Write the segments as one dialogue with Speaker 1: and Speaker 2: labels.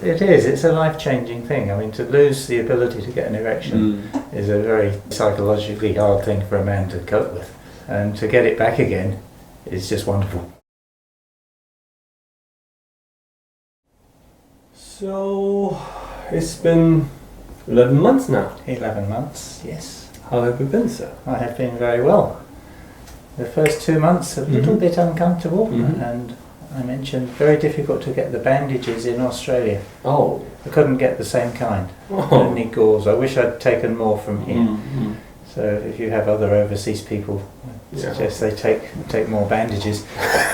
Speaker 1: It is, it's a life-changing thing. I mean, to lose the ability to get an erection is a very psychologically hard thing for a man to cope with. And to get it back again is just wonderful.
Speaker 2: So, it's been 11 months now.
Speaker 1: 11 months, yes.
Speaker 2: How have you been, sir?
Speaker 1: I have been very well. The first 2 months a little bit uncomfortable, and I mentioned very difficult to get the bandages in Australia.
Speaker 2: Oh.
Speaker 1: I couldn't get the same kind, only gauze. I wish I'd taken more from here. So if you have other overseas people, I suggest they take more bandages.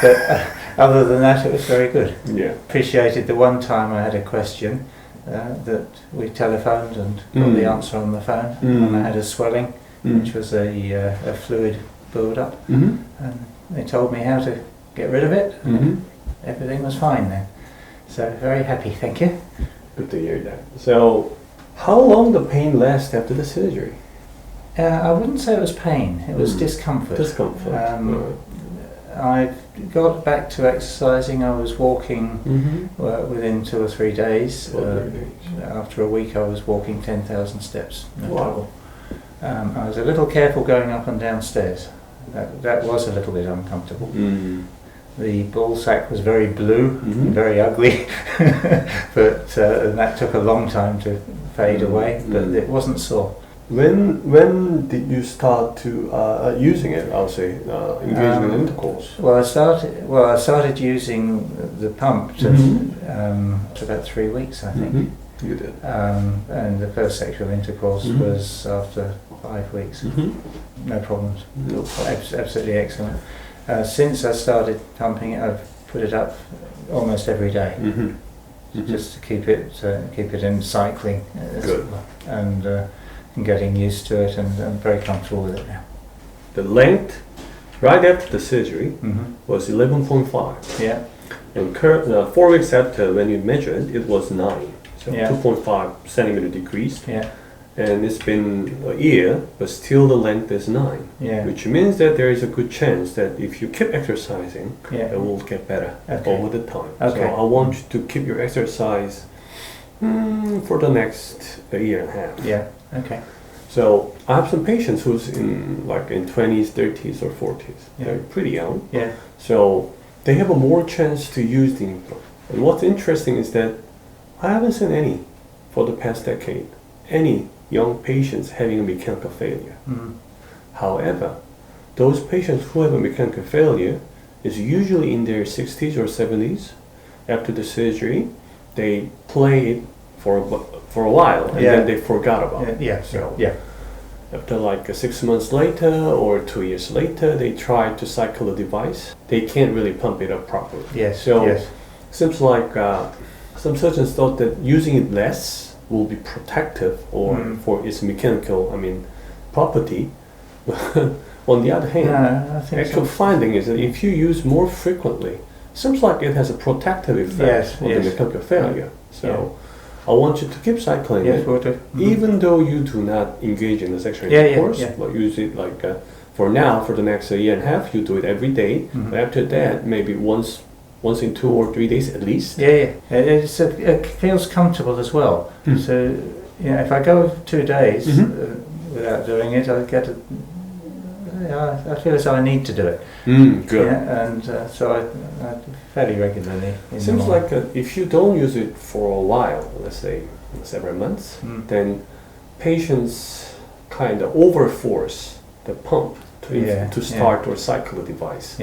Speaker 1: But other than that, it was very good.
Speaker 2: Yeah.
Speaker 1: Appreciated the one time I had a question that we telephoned and got the answer on the phone, and I had a swelling, which was a fluid build-up, and they told me how to get rid of it, and everything was fine then. So very happy, thank you.
Speaker 2: Good to hear that. So, how long the pain last after the surgery?
Speaker 1: I wouldn't say it was pain, it was discomfort.
Speaker 2: Discomfort.
Speaker 1: I got back to exercising. I was walking within 2 or 3 days. After a week I was walking 10,000 steps.
Speaker 2: Wow.
Speaker 1: I was a little careful going up and down stairs. That was a little bit uncomfortable. The ball sack was very blue, and very ugly, but and that took a long time to fade away, but it wasn't sore.
Speaker 2: When did you start to using it? I'll say engaging in intercourse.
Speaker 1: Well, I started using the pump to about 3 weeks, I think.
Speaker 2: You did.
Speaker 1: And the first sexual intercourse was after 5 weeks. No problems.
Speaker 2: No problems.
Speaker 1: Absolutely excellent. Since I started pumping it, I've put it up almost every day, just to keep it in cycling.
Speaker 2: Good.
Speaker 1: And getting used to it, and I'm very comfortable with it now.
Speaker 2: The length right after the surgery was 11.5.
Speaker 1: Yeah.
Speaker 2: And 4 weeks after, when you measured, it was 9. So 2.5 centimeter decrease.
Speaker 1: Yeah.
Speaker 2: And it's been a year, but still the length is 9.
Speaker 1: Yeah.
Speaker 2: Which means that there is a good chance that if you keep exercising, it will get better over the time.
Speaker 1: Okay.
Speaker 2: So I want you to keep your exercise for the next year and a half.
Speaker 1: Yeah. Okay.
Speaker 2: So I have some patients who's in 20s, 30s, or 40s.
Speaker 1: Yeah.
Speaker 2: They're pretty young.
Speaker 1: Yeah.
Speaker 2: So they have a more chance to use the implant. And what's interesting is that I haven't seen any for the past decade, any young patients having a mechanical failure. However, those patients who have a mechanical failure is usually in their 60s or 70s. After the surgery, they play it for a while, and then they forgot about it. So after 6 months later or 2 years later, they try to cycle the device. They can't really pump it up properly. So seems like some surgeons thought that using it less will be protective or for its mechanical, property. On the other hand, actual finding is that if you use more frequently, seems like it has a protective effect on the mechanical failure. So I want you to keep cycling it, even though you do not engage in the sexual intercourse, but use it for now, for the next year and a half, you do it every day. But after that, maybe once in 2 or 3 days at least.
Speaker 1: It feels comfortable as well. So if I go 2 days without doing it, I feel as though I need to do it.
Speaker 2: Good.
Speaker 1: And so I fairly regularly.
Speaker 2: Seems like if you don't use it for a while, let's say several months, then patients kind of overforce the pump to start or cycle the device.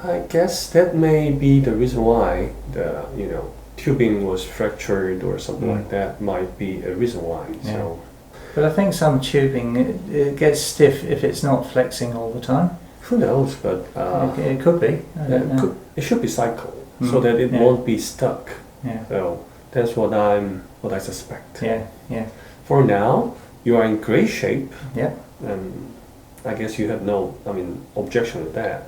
Speaker 2: I guess that may be the reason why the tubing was fractured or something like that. Might be a reason why. So.
Speaker 1: But I think some tubing it gets stiff if it's not flexing all the time.
Speaker 2: Who knows? But
Speaker 1: it could be.
Speaker 2: It should be cycled so that it won't be stuck. So that's what I suspect. For now, you are in great shape. And I guess you have no objection with that.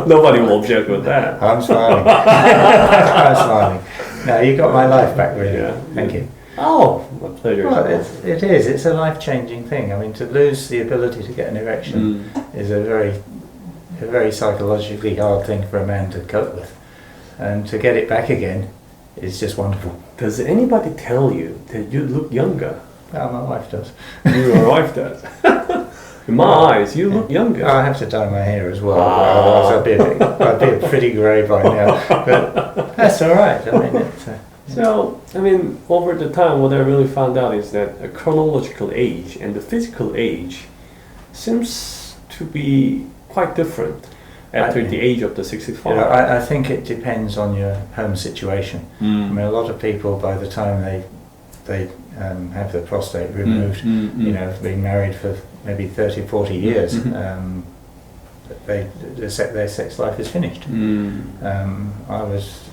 Speaker 2: Nobody will object with that.
Speaker 1: I'm smiling. I'm smiling. No, you got my life back, really. Thank you.
Speaker 2: Oh, my pleasure.
Speaker 1: Well, it is. It's a life-changing thing. I mean, to lose the ability to get an erection is a very psychologically hard thing for a man to cope with, and to get it back again is just wonderful.
Speaker 2: Does anybody tell you that you look younger?
Speaker 1: Oh, my wife does.
Speaker 2: Your wife does. In my eyes, you look younger.
Speaker 1: I have to dye my hair as well. Otherwise I'd be pretty grey by now. But that's all right. I mean,
Speaker 2: So, I mean, over the time, what I really found out is that a chronological age and the physical age seems to be quite different after the age of the 65.
Speaker 1: I think it depends on your home situation. I mean, a lot of people, by the time they have their prostate removed, you know, have been married for maybe 30, 40 years, their sex life is finished. I was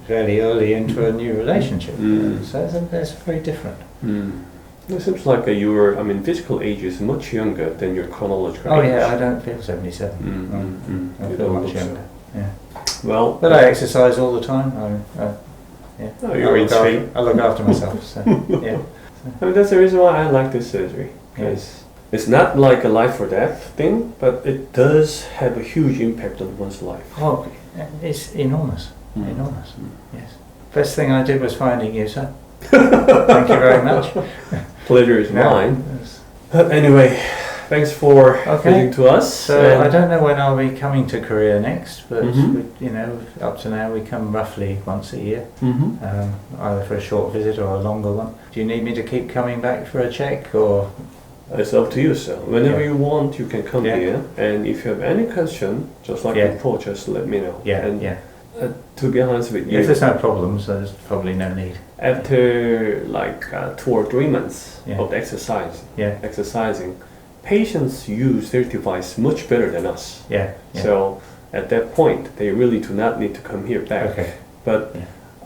Speaker 1: fairly early into a new relationship, so that's very different.
Speaker 2: It seems like physical age is much younger than your chronological age.
Speaker 1: Oh yeah, I don't feel 77. I feel much younger. Yeah.
Speaker 2: Well,
Speaker 1: but I exercise all the time. I look after myself. So, yeah.
Speaker 2: I mean, that's the reason why I like this surgery, because it's not like a life or death thing, but it does have a huge impact on one's life.
Speaker 1: Oh, it's enormous. Enormous. Yes. Best thing I did was finding you, sir. Thank you very much.
Speaker 2: Pleasure is mine. Anyway, thanks for visiting to us.
Speaker 1: So I don't know when I'll be coming to Korea next, but you know, up to now we come roughly once a year, either for a short visit or a longer one. Do you need me to keep coming back for a check, or?
Speaker 2: It's up to you, sir. Whenever you want, you can come here, and if you have any question, just like before, just let me know. To be honest with you,
Speaker 1: if there's no problems, there's probably no need.
Speaker 2: After like 2 or 3 months of exercising, patients use their device much better than us. So at that point, they really do not need to come here back. But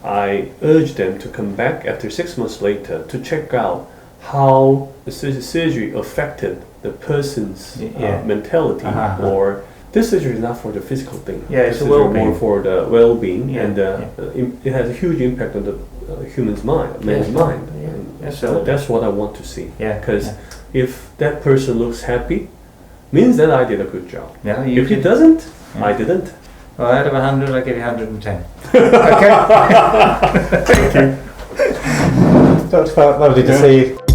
Speaker 2: I urge them to come back after 6 months later to check out how the surgery affected the person's mentality or. This surgery is not for the physical thing.
Speaker 1: It's
Speaker 2: more for the well-being, and it has a huge impact on the human's mind, man's mind. So that's what I want to see. Because if that person looks happy, means that I did a good job. If he doesn't, I didn't.
Speaker 1: Well, out of 100, I give you 110. Okay. Thank you. Dr. Park, lovely to see you.